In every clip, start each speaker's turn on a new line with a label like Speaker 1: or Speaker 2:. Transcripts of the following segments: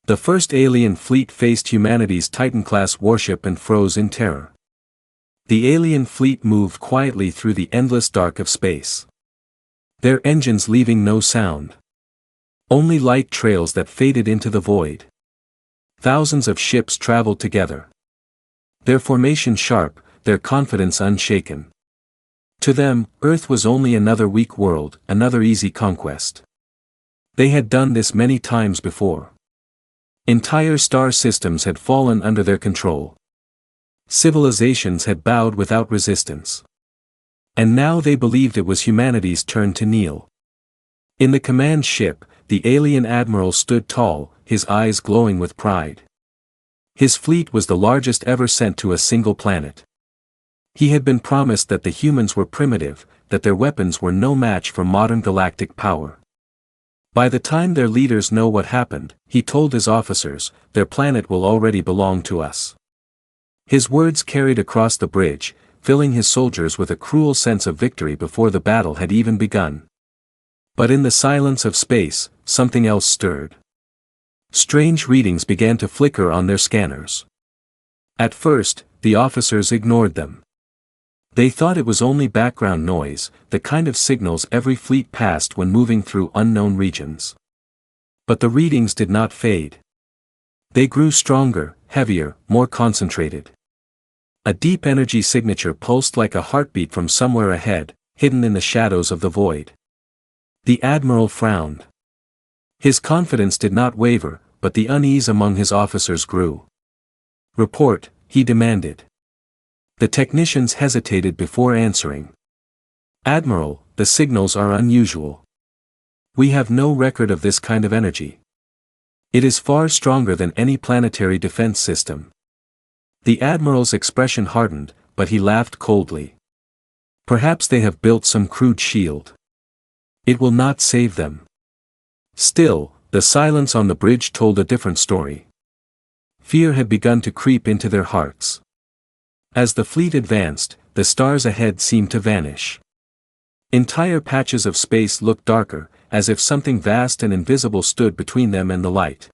Speaker 1: The first alien fleet faced humanity's Titan-class warship and froze in terror. The alien fleet moved quietly through the endless dark of space. Their engines leaving no sound. Only light trails that faded into the void. Thousands of ships traveled together. Their formation sharp, their confidence unshaken. To them, Earth was only another weak world, another easy conquest. They had done this many times before. Entire star systems had fallen under their control. Civilizations had bowed without resistance. And now they believed it was humanity's turn to kneel. In the command ship, the alien admiral stood tall, his eyes glowing with pride. His fleet was the largest ever sent to a single planet. He had been promised that the humans were primitive, that their weapons were no match for modern galactic power. By the time their leaders know what happened, he told his officers, their planet will already belong to us. His words carried across the bridge, filling his soldiers with a cruel sense of victory before the battle had even begun. But in the silence of space, something else stirred. Strange readings began to flicker on their scanners. At first, the officers ignored them. They thought it was only background noise, the kind of signals every fleet passed when moving through unknown regions. But the readings did not fade. They grew stronger, heavier, more concentrated. A deep energy signature pulsed like a heartbeat from somewhere ahead, hidden in the shadows of the void. The admiral frowned. His confidence did not waver, but the unease among his officers grew. "Report," he demanded. The technicians hesitated before answering. "Admiral, the signals are unusual. We have no record of this kind of energy. It is far stronger than any planetary defense system." The admiral's expression hardened, but he laughed coldly. "Perhaps they have built some crude shield. It will not save them." Still, the silence on the bridge told a different story. Fear had begun to creep into their hearts. As the fleet advanced, the stars ahead seemed to vanish. Entire patches of space looked darker, as if something vast and invisible stood between them and the light.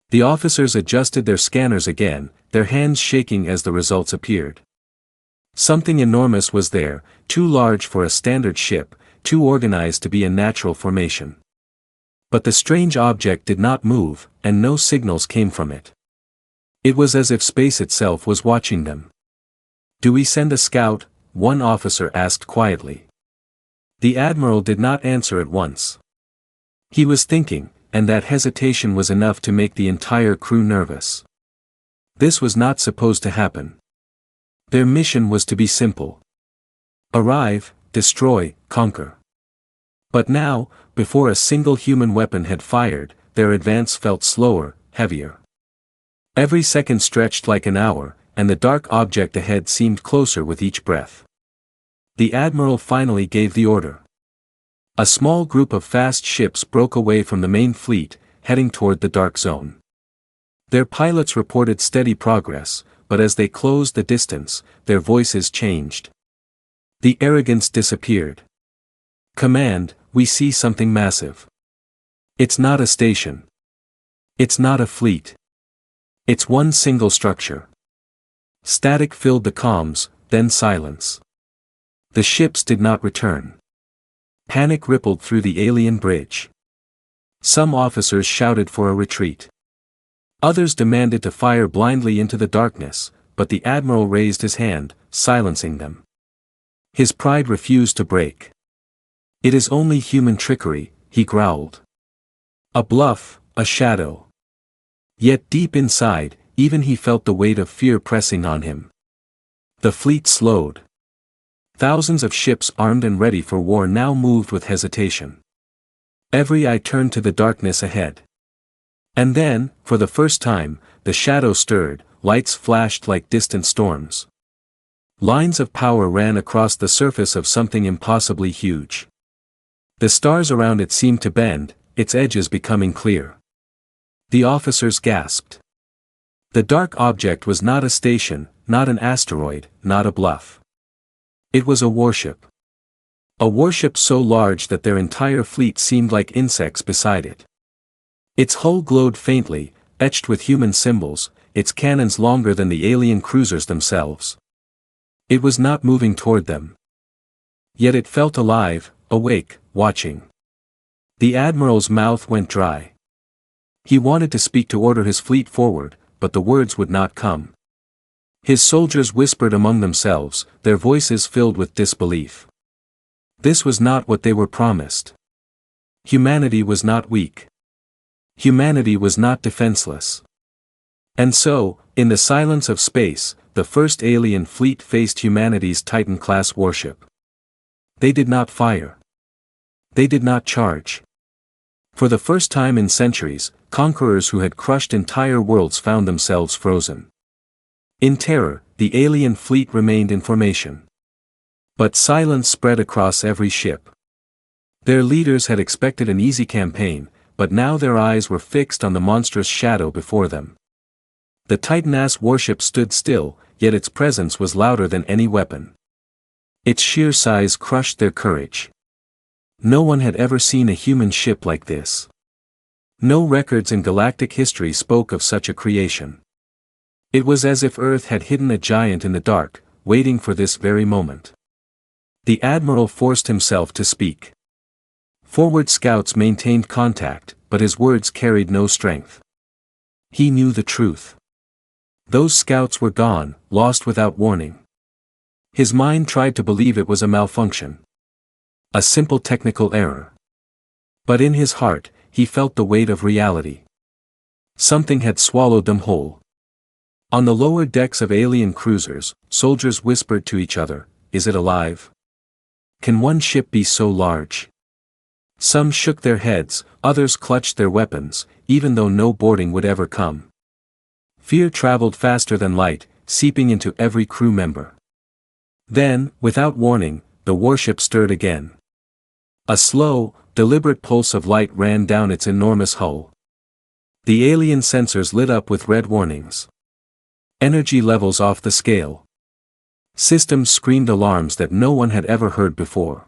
Speaker 1: The officers adjusted their scanners again, their hands shaking as the results appeared. Something enormous was there, too large for a standard ship, too organized to be a natural formation. But the strange object did not move, and no signals came from it. It was as if space itself was watching them. "Do we send a scout?" one officer asked quietly. The admiral did not answer at once. He was thinking, and that hesitation was enough to make the entire crew nervous. This was not supposed to happen. Their mission was to be simple. Arrive, destroy, conquer. But now, before a single human weapon had fired, their advance felt slower, heavier. Every second stretched like an hour, and the dark object ahead seemed closer with each breath. The admiral finally gave the order. A small group of fast ships broke away from the main fleet, heading toward the dark zone. Their pilots reported steady progress, but as they closed the distance, their voices changed. The arrogance disappeared. "Command, we see something massive. It's not a station. It's not a fleet. It's one single structure." Static filled the comms, then silence. The ships did not return. Panic rippled through the alien bridge. Some officers shouted for a retreat. Others demanded to fire blindly into the darkness, but the admiral raised his hand, silencing them. His pride refused to break. "It is only human trickery," he growled. "A bluff, a shadow." Yet deep inside, even he felt the weight of fear pressing on him. The fleet slowed. Thousands of ships armed and ready for war now moved with hesitation. Every eye turned to the darkness ahead. And then, for the first time, the shadow stirred, lights flashed like distant storms. Lines of power ran across the surface of something impossibly huge. The stars around it seemed to bend, its edges becoming clear. The officers gasped. The dark object was not a station, not an asteroid, not a bluff. It was a warship. A warship so large that their entire fleet seemed like insects beside it. Its hull glowed faintly, etched with human symbols, its cannons longer than the alien cruisers themselves. It was not moving toward them. Yet it felt alive, awake, watching. The admiral's mouth went dry. He wanted to speak to order his fleet forward, but the words would not come. His soldiers whispered among themselves, their voices filled with disbelief. This was not what they were promised. Humanity was not weak. Humanity was not defenseless. And so, in the silence of space, the first alien fleet faced humanity's Titan-class warship. They did not fire. They did not charge. For the first time in centuries, conquerors who had crushed entire worlds found themselves frozen. In terror, the alien fleet remained in formation. But silence spread across every ship. Their leaders had expected an easy campaign, but now their eyes were fixed on the monstrous shadow before them. The Titan-class warship stood still, yet its presence was louder than any weapon. Its sheer size crushed their courage. No one had ever seen a human ship like this. No records in galactic history spoke of such a creation. It was as if Earth had hidden a giant in the dark, waiting for this very moment. The admiral forced himself to speak. Forward scouts maintained contact, but his words carried no strength. He knew the truth. Those scouts were gone, lost without warning. His mind tried to believe it was a malfunction. A simple technical error. But in his heart, he felt the weight of reality. Something had swallowed them whole. On the lower decks of alien cruisers, soldiers whispered to each other, "Is it alive? Can one ship be so large?" Some shook their heads, others clutched their weapons, even though no boarding would ever come. Fear traveled faster than light, seeping into every crew member. Then, without warning, the warship stirred again. A slow, deliberate pulse of light ran down its enormous hull. The alien sensors lit up with red warnings. Energy levels off the scale. Systems screamed alarms that no one had ever heard before.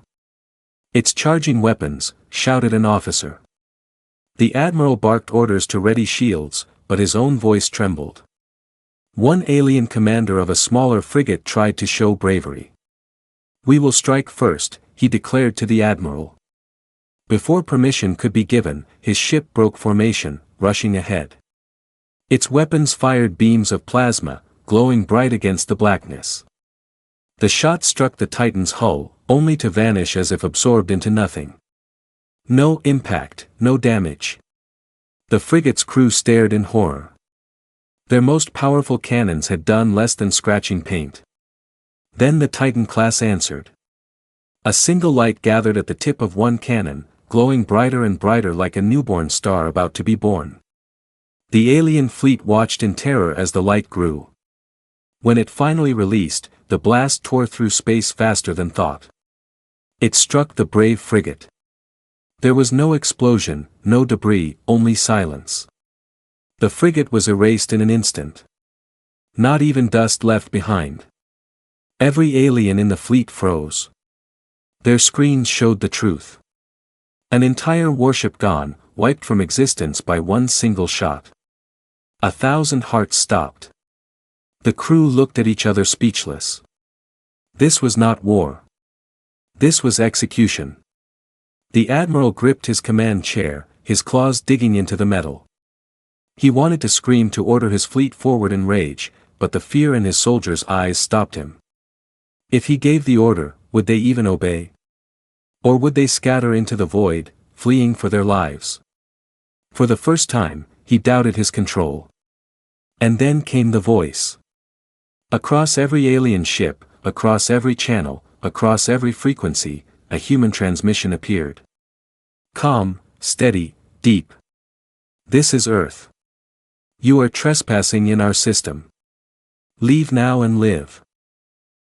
Speaker 1: "It's charging weapons," shouted an officer. The admiral barked orders to ready shields, but his own voice trembled. One alien commander of a smaller frigate tried to show bravery. "We will strike first," he declared to the admiral. Before permission could be given, his ship broke formation, rushing ahead. Its weapons fired beams of plasma, glowing bright against the blackness. The shot struck the Titan's hull, only to vanish as if absorbed into nothing. No impact, no damage. The frigate's crew stared in horror. Their most powerful cannons had done less than scratching paint. Then the Titan-class answered. A single light gathered at the tip of one cannon, glowing brighter and brighter like a newborn star about to be born. The alien fleet watched in terror as the light grew. When it finally released, the blast tore through space faster than thought. It struck the brave frigate. There was no explosion, no debris, only silence. The frigate was erased in an instant. Not even dust left behind. Every alien in the fleet froze. Their screens showed the truth. An entire warship gone, wiped from existence by one single shot. 1,000 hearts stopped. The crew looked at each other speechless. This was not war. This was execution. The admiral gripped his command chair, his claws digging into the metal. He wanted to scream to order his fleet forward in rage, but the fear in his soldiers' eyes stopped him. If he gave the order, would they even obey? Or would they scatter into the void, fleeing for their lives? For the first time, he doubted his control. And then came the voice. Across every alien ship, across every channel, across every frequency, a human transmission appeared. Calm, steady, deep. This is Earth. You are trespassing in our system. Leave now and live.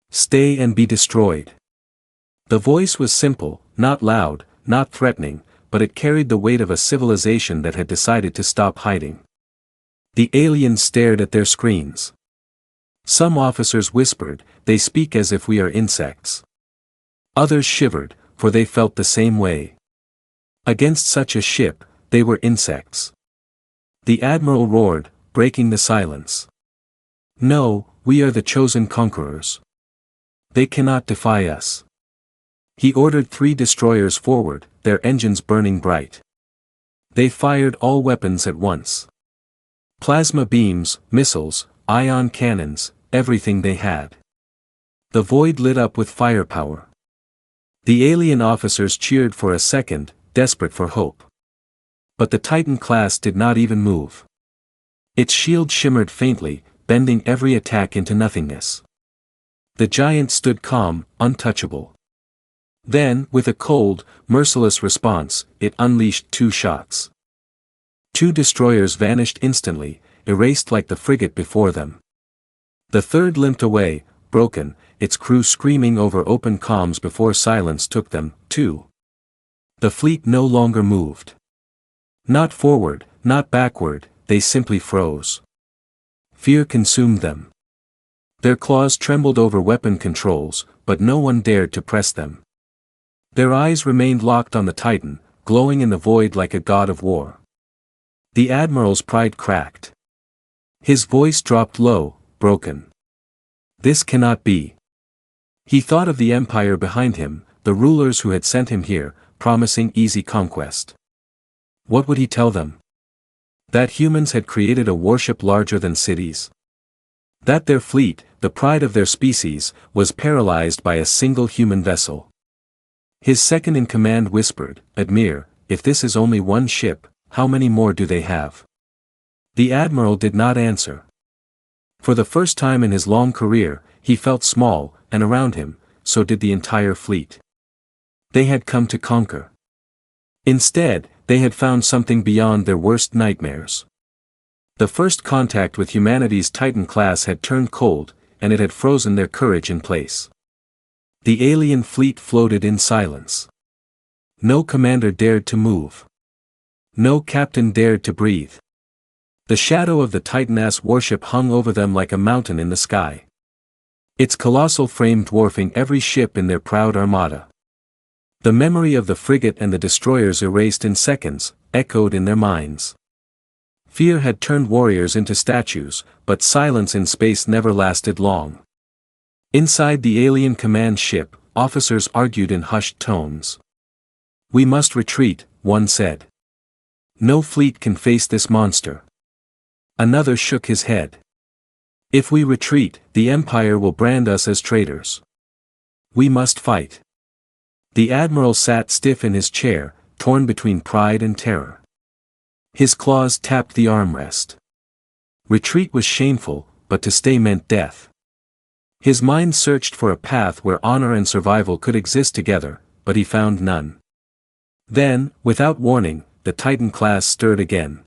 Speaker 1: Stay and be destroyed. The voice was simple, not loud, not threatening, but it carried the weight of a civilization that had decided to stop hiding. The aliens stared at their screens. Some officers whispered, "They speak as if we are insects." Others shivered, for they felt the same way. Against such a ship, they were insects. The admiral roared, breaking the silence. "No, we are the chosen conquerors. They cannot defy us." He ordered 3 destroyers forward, their engines burning bright. They fired all weapons at once. Plasma beams, missiles, ion cannons, everything they had. The void lit up with firepower. The alien officers cheered for a second, desperate for hope. But the Titan class did not even move. Its shield shimmered faintly, bending every attack into nothingness. The giant stood calm, untouchable. Then, with a cold, merciless response, it unleashed 2 shots. 2 destroyers vanished instantly, erased like the frigate before them. The third limped away, broken, its crew screaming over open comms before silence took them, too. The fleet no longer moved. Not forward, not backward, they simply froze. Fear consumed them. Their claws trembled over weapon controls, but no one dared to press them. Their eyes remained locked on the Titan, glowing in the void like a god of war. The Admiral's pride cracked. His voice dropped low, broken. "This cannot be." He thought of the empire behind him, the rulers who had sent him here, promising easy conquest. What would he tell them? That humans had created a warship larger than cities. That their fleet, the pride of their species, was paralyzed by a single human vessel. His second-in-command whispered, "Admir, if this is only one ship, how many more do they have?" The Admiral did not answer. For the first time in his long career, he felt small, and around him, so did the entire fleet. They had come to conquer. Instead, they had found something beyond their worst nightmares. The first contact with humanity's Titan class had turned cold, and it had frozen their courage in place. The alien fleet floated in silence. No commander dared to move. No captain dared to breathe. The shadow of the Titan-S warship hung over them like a mountain in the sky. Its colossal frame dwarfing every ship in their proud armada. The memory of the frigate and the destroyers erased in seconds, echoed in their minds. Fear had turned warriors into statues, but silence in space never lasted long. Inside the alien command ship, officers argued in hushed tones. "We must retreat," one said. "No fleet can face this monster." Another shook his head. "If we retreat, the Empire will brand us as traitors. We must fight." The Admiral sat stiff in his chair, torn between pride and terror. His claws tapped the armrest. Retreat was shameful, but to stay meant death. His mind searched for a path where honor and survival could exist together, but he found none. Then, without warning, the Titan class stirred again.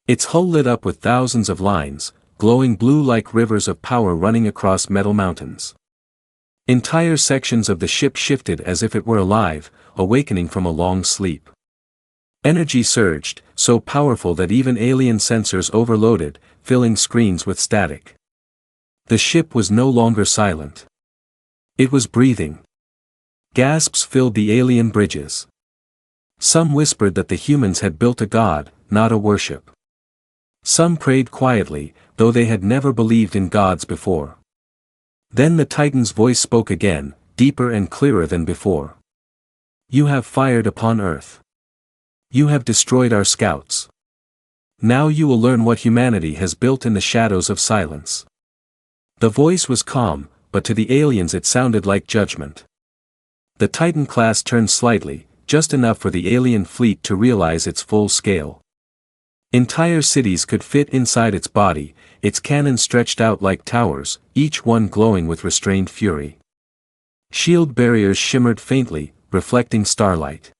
Speaker 1: Its hull lit up with thousands of lines, glowing blue like rivers of power running across metal mountains. Entire sections of the ship shifted as if it were alive, awakening from a long sleep. Energy surged, so powerful that even alien sensors overloaded, filling screens with static. The ship was no longer silent. It was breathing. Gasps filled the alien bridges. Some whispered that the humans had built a god, not a warship. Some prayed quietly, though they had never believed in gods before. Then the Titan's voice spoke again, deeper and clearer than before. "You have fired upon Earth. You have destroyed our scouts. Now you will learn what humanity has built in the shadows of silence." The voice was calm, but to the aliens it sounded like judgment. The Titan class turned slightly, just enough for the alien fleet to realize its full scale. Entire cities could fit inside its body, its cannons stretched out like towers, each one glowing with restrained fury. Shield barriers shimmered faintly, reflecting starlight.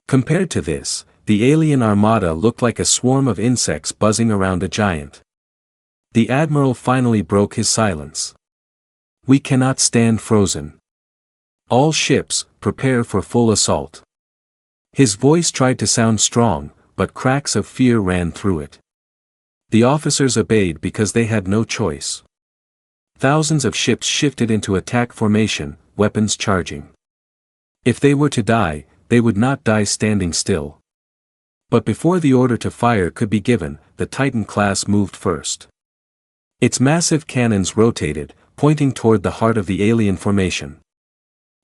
Speaker 1: Compared to this, the alien armada looked like a swarm of insects buzzing around a giant. The Admiral finally broke his silence. "We cannot stand frozen. All ships, prepare for full assault." His voice tried to sound strong, but cracks of fear ran through it. The officers obeyed because they had no choice. Thousands of ships shifted into attack formation, weapons charging. If they were to die, they would not die standing still. But before the order to fire could be given, the Titan class moved first. Its massive cannons rotated, pointing toward the heart of the alien formation.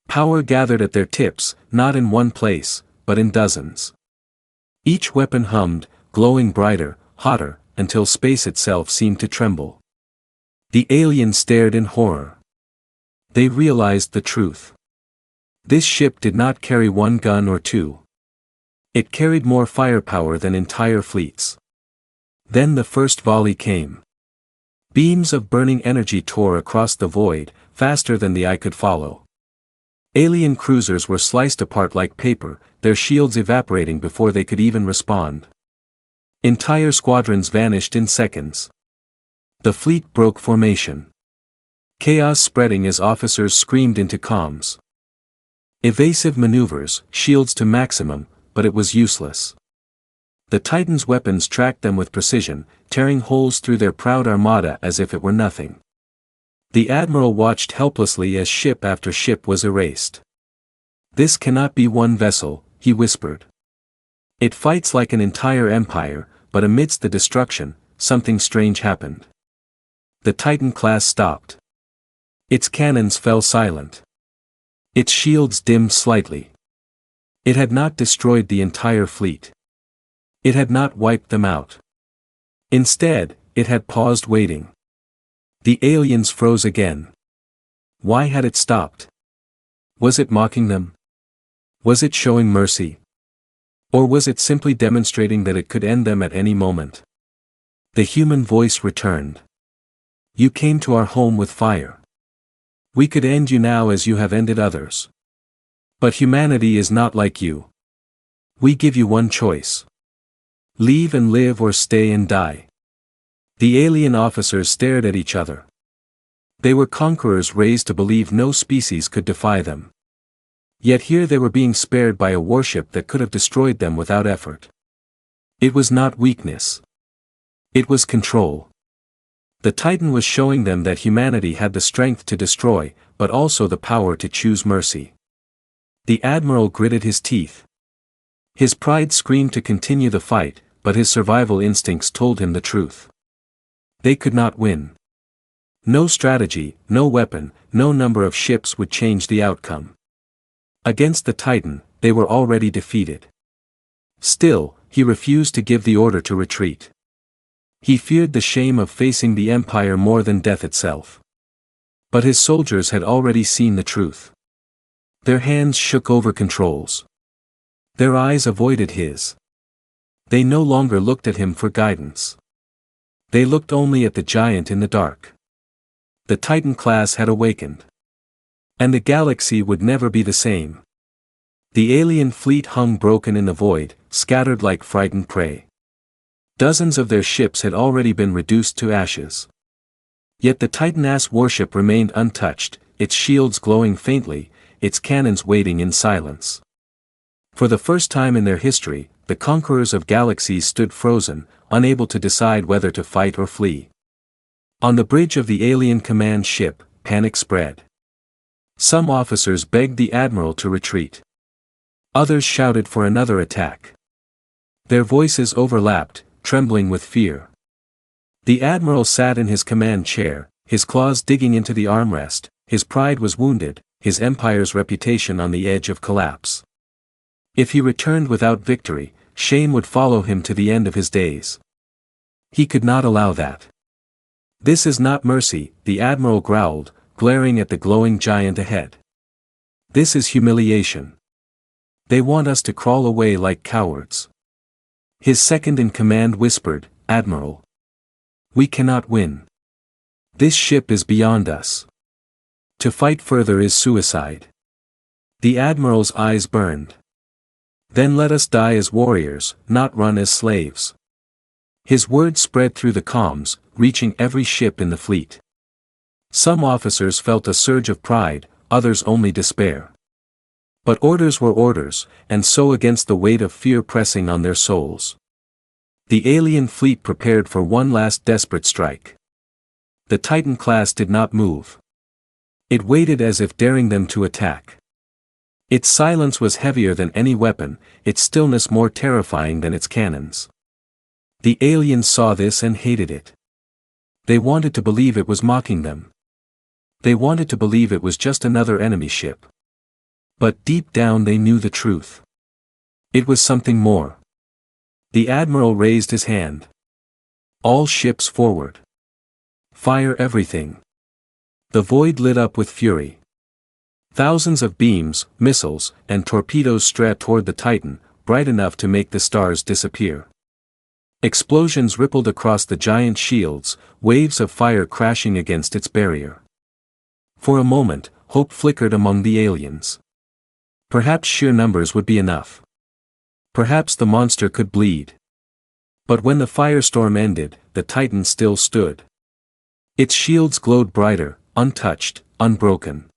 Speaker 1: Power gathered at their tips, not in one place, but in dozens. Each weapon hummed, glowing brighter, hotter, until space itself seemed to tremble. The aliens stared in horror. They realized the truth. This ship did not carry one gun or two. It carried more firepower than entire fleets. Then the first volley came. Beams of burning energy tore across the void, faster than the eye could follow. Alien cruisers were sliced apart like paper, their shields evaporating before they could even respond. Entire squadrons vanished in seconds. The fleet broke formation. Chaos spreading as officers screamed into comms. Evasive maneuvers, shields to maximum, but it was useless. The Titans' weapons tracked them with precision, tearing holes through their proud armada as if it were nothing. The admiral watched helplessly as ship after ship was erased. "This cannot be one vessel," he whispered. "It fights like an entire empire," but amidst the destruction, something strange happened. The Titan class stopped. Its cannons fell silent. Its shields dimmed slightly. It had not destroyed the entire fleet. It had not wiped them out. Instead, it had paused waiting. The aliens froze again. Why had it stopped? Was it mocking them? Was it showing mercy? Or was it simply demonstrating that it could end them at any moment? The human voice returned. "You came to our home with fire. We could end you now as you have ended others. But humanity is not like you. We give you one choice. Leave and live or stay and die." The alien officers stared at each other. They were conquerors raised to believe no species could defy them. Yet here they were being spared by a warship that could have destroyed them without effort. It was not weakness. It was control. The Titan was showing them that humanity had the strength to destroy, but also the power to choose mercy. The admiral gritted his teeth. His pride screamed to continue the fight, but his survival instincts told him the truth. They could not win. No strategy, no weapon, no number of ships would change the outcome. Against the Titan, they were already defeated. Still, he refused to give the order to retreat. He feared the shame of facing the Empire more than death itself. But his soldiers had already seen the truth. Their hands shook over controls. Their eyes avoided his. They no longer looked at him for guidance. They looked only at the giant in the dark. The Titan class had awakened. And the galaxy would never be the same. The alien fleet hung broken in the void, scattered like frightened prey. Dozens of their ships had already been reduced to ashes. Yet the Titan-class warship remained untouched, its shields glowing faintly, its cannons waiting in silence. For the first time in their history, the conquerors of galaxies stood frozen, unable to decide whether to fight or flee. On the bridge of the alien command ship, panic spread. Some officers begged the admiral to retreat. Others shouted for another attack. Their voices overlapped, trembling with fear. The admiral sat in his command chair, his claws digging into the armrest, his pride was wounded, his empire's reputation on the edge of collapse. If he returned without victory, shame would follow him to the end of his days. He could not allow that. "This is not mercy," the admiral growled, glaring at the glowing giant ahead. "This is humiliation. They want us to crawl away like cowards." His second-in-command whispered, "Admiral. We cannot win. This ship is beyond us. To fight further is suicide." The admiral's eyes burned. "Then let us die as warriors, not run as slaves." His words spread through the comms, reaching every ship in the fleet. Some officers felt a surge of pride, others only despair. But orders were orders, and so against the weight of fear pressing on their souls. The alien fleet prepared for one last desperate strike. The Titan class did not move. It waited as if daring them to attack. Its silence was heavier than any weapon, its stillness more terrifying than its cannons. The aliens saw this and hated it. They wanted to believe it was mocking them. They wanted to believe it was just another enemy ship. But deep down they knew the truth. It was something more. The admiral raised his hand. All ships forward. Fire everything. The void lit up with fury. Thousands of beams, missiles, and torpedoes strayed toward the Titan, bright enough to make the stars disappear. Explosions rippled across the giant shields, waves of fire crashing against its barrier. For a moment, hope flickered among the aliens. Perhaps sheer numbers would be enough. Perhaps the monster could bleed. But when the firestorm ended, the Titan still stood. Its shields glowed brighter, untouched, unbroken.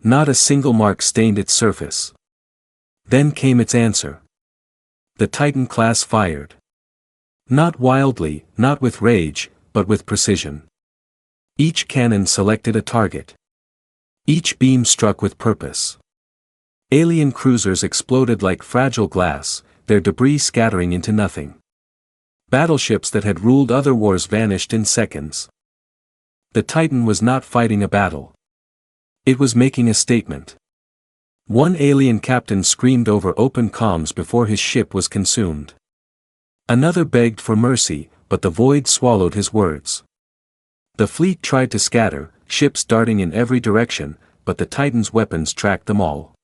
Speaker 1: Not a single mark stained its surface. Then came its answer. The Titan class fired. Not wildly, not with rage, but with precision. Each cannon selected a target. Each beam struck with purpose. Alien cruisers exploded like fragile glass, their debris scattering into nothing. Battleships that had ruled other wars vanished in seconds. The Titan was not fighting a battle. It was making a statement. One alien captain screamed over open comms before his ship was consumed. Another begged for mercy, but the void swallowed his words. The fleet tried to scatter, ships darting in every direction, but the Titan's weapons tracked them all.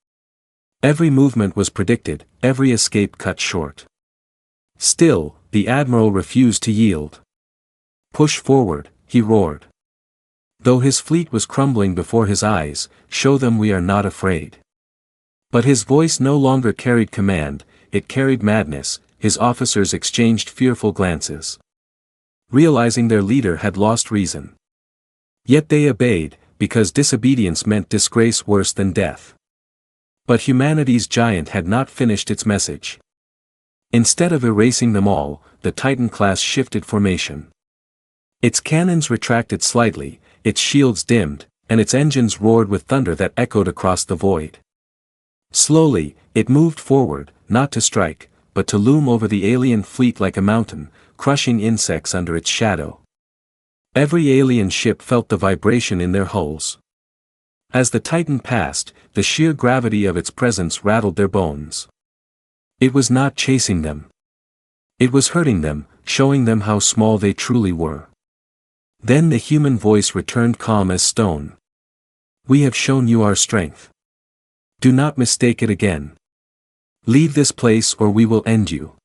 Speaker 1: Every movement was predicted, every escape cut short. Still, the admiral refused to yield. Push forward, he roared. Though his fleet was crumbling before his eyes, show them we are not afraid. But his voice no longer carried command, it carried madness, his officers exchanged fearful glances. Realizing their leader had lost reason. Yet they obeyed, because disobedience meant disgrace worse than death. But humanity's giant had not finished its message. Instead of erasing them all, the Titan class shifted formation. Its cannons retracted slightly, its shields dimmed, and its engines roared with thunder that echoed across the void. Slowly, it moved forward, not to strike, but to loom over the alien fleet like a mountain, crushing insects under its shadow. Every alien ship felt the vibration in their hulls. As the Titan passed, the sheer gravity of its presence rattled their bones. It was not chasing them. It was hurting them, showing them how small they truly were. Then the human voice returned calm as stone. We have shown you our strength. Do not mistake it again. Leave this place or we will end you.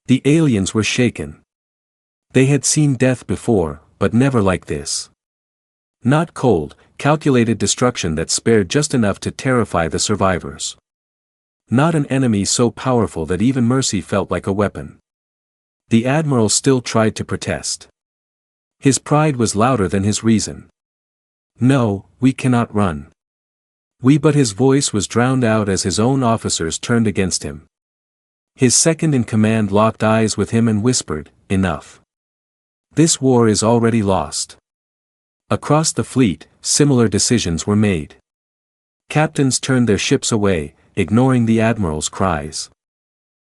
Speaker 1: The aliens were shaken. They had seen death before, but never like this. Not cold, calculated destruction that spared just enough to terrify the survivors. Not an enemy so powerful that even mercy felt like a weapon. The admiral still tried to protest. His pride was louder than his reason. No, we cannot run. But his voice was drowned out as his own officers turned against him. His second-in-command locked eyes with him and whispered, "Enough. This war is already lost." Across the fleet, similar decisions were made. Captains turned their ships away, ignoring the admiral's cries.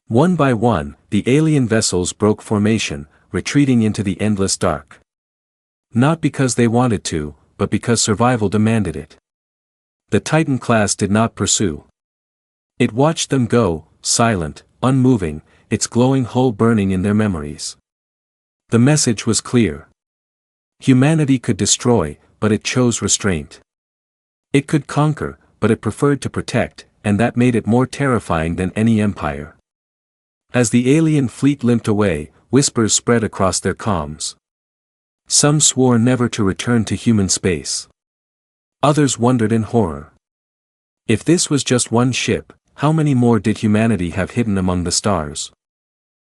Speaker 1: One by one, the alien vessels broke formation, retreating into the endless dark. Not because they wanted to, but because survival demanded it. The Titan class did not pursue. It watched them go, silent, unmoving, its glowing hull burning in their memories. The message was clear. Humanity could destroy, but it chose restraint. It could conquer, but it preferred to protect, and that made it more terrifying than any empire. As the alien fleet limped away, whispers spread across their comms. Some swore never to return to human space. Others wondered in horror. If this was just one ship, how many more did humanity have hidden among the stars?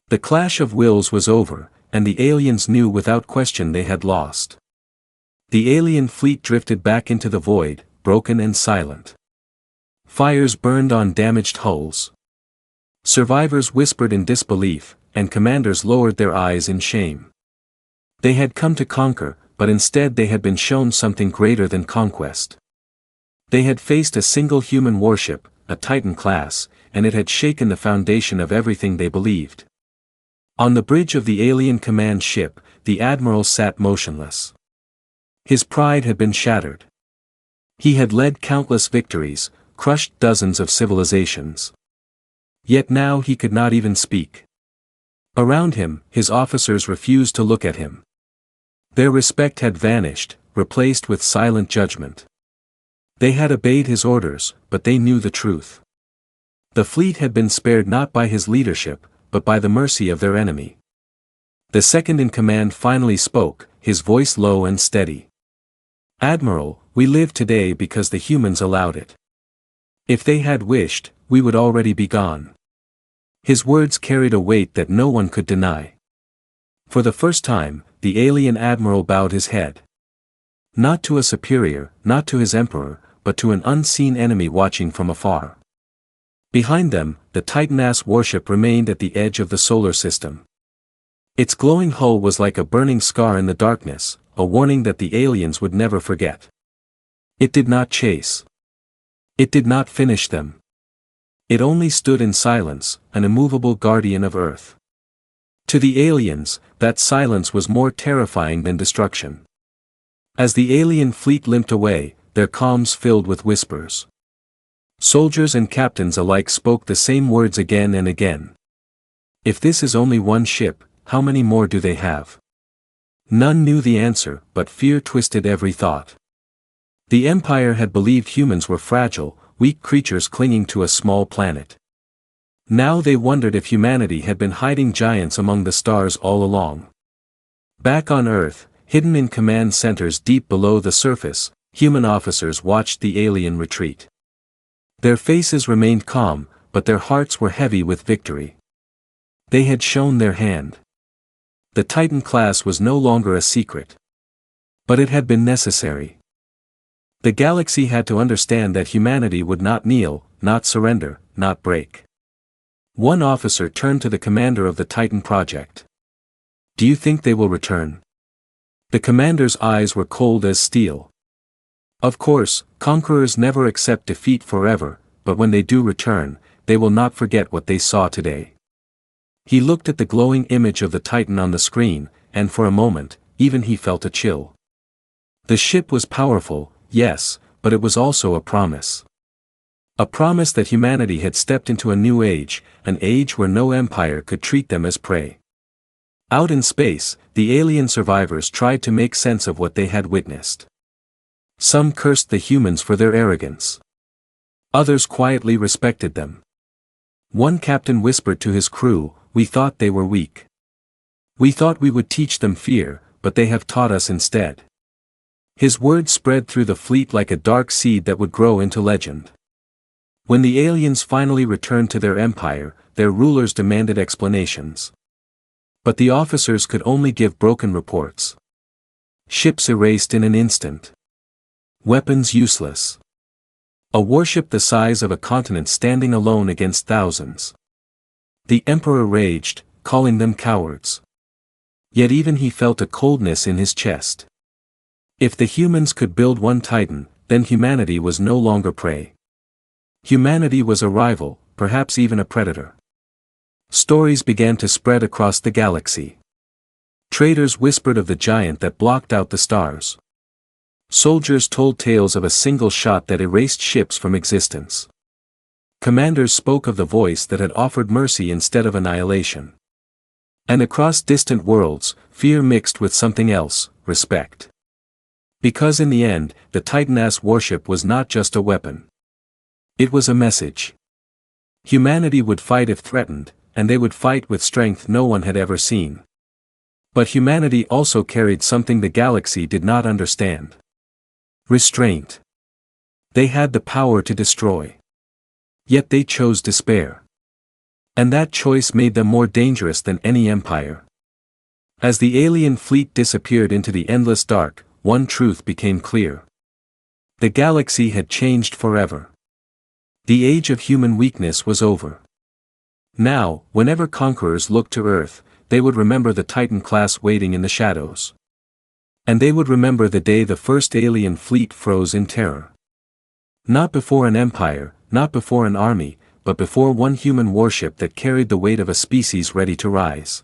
Speaker 1: The clash of wills was over, and the aliens knew without question they had lost. The alien fleet drifted back into the void, broken and silent. Fires burned on damaged hulls. Survivors whispered in disbelief, and commanders lowered their eyes in shame. They had come to conquer, but instead they had been shown something greater than conquest. They had faced a single human warship, a Titan class, and it had shaken the foundation of everything they believed. On the bridge of the alien command ship, the admiral sat motionless. His pride had been shattered. He had led countless victories, crushed dozens of civilizations. Yet now he could not even speak. Around him, his officers refused to look at him. Their respect had vanished, replaced with silent judgment. They had obeyed his orders, but they knew the truth. The fleet had been spared not by his leadership, but by the mercy of their enemy. The second-in-command finally spoke, his voice low and steady. "Admiral, we live today because the humans allowed it. If they had wished, we would already be gone." His words carried a weight that no one could deny. For the first time, the alien admiral bowed his head. Not to a superior, not to his emperor, but to an unseen enemy watching from afar. Behind them, the Titan-class warship remained at the edge of the solar system. Its glowing hull was like a burning scar in the darkness, a warning that the aliens would never forget. It did not chase. It did not finish them. It only stood in silence, an immovable guardian of Earth. To the aliens, that silence was more terrifying than destruction. As the alien fleet limped away, their calms filled with whispers. Soldiers and captains alike spoke the same words again and again. If this is only one ship, how many more do they have? None knew the answer, but fear twisted every thought. The Empire had believed humans were fragile, weak creatures clinging to a small planet. Now they wondered if humanity had been hiding giants among the stars all along. Back on Earth, hidden in command centers deep below the surface, human officers watched the alien retreat. Their faces remained calm, but their hearts were heavy with victory. They had shown their hand. The Titan class was no longer a secret. But it had been necessary. The galaxy had to understand that humanity would not kneel, not surrender, not break. One officer turned to the commander of the Titan project. "Do you think they will return?" The commander's eyes were cold as steel. "Of course, conquerors never accept defeat forever, but when they do return, they will not forget what they saw today." He looked at the glowing image of the Titan on the screen, and for a moment, even he felt a chill. The ship was powerful, yes, but it was also a promise. A promise that humanity had stepped into a new age, an age where no empire could treat them as prey. Out in space, the alien survivors tried to make sense of what they had witnessed. Some cursed the humans for their arrogance. Others quietly respected them. One captain whispered to his crew, "We thought they were weak. We thought we would teach them fear, but they have taught us instead." His words spread through the fleet like a dark seed that would grow into legend. When the aliens finally returned to their empire, their rulers demanded explanations. But the officers could only give broken reports. Ships erased in an instant. Weapons useless. A warship the size of a continent standing alone against thousands. The Emperor raged, calling them cowards. Yet even he felt a coldness in his chest. If the humans could build one Titan, then humanity was no longer prey. Humanity was a rival, perhaps even a predator. Stories began to spread across the galaxy. Traders whispered of the giant that blocked out the stars. Soldiers told tales of a single shot that erased ships from existence. Commanders spoke of the voice that had offered mercy instead of annihilation. And across distant worlds, fear mixed with something else, respect. Because in the end, the Titan-class warship was not just a weapon. It was a message. Humanity would fight if threatened, and they would fight with strength no one had ever seen. But humanity also carried something the galaxy did not understand. Restraint. They had the power to destroy. Yet they chose despair. And that choice made them more dangerous than any empire. As the alien fleet disappeared into the endless dark, one truth became clear. The galaxy had changed forever. The age of human weakness was over. Now, whenever conquerors looked to Earth, they would remember the Titan class waiting in the shadows. And they would remember the day the first alien fleet froze in terror. Not before an empire, not before an army, but before one human warship that carried the weight of a species ready to rise.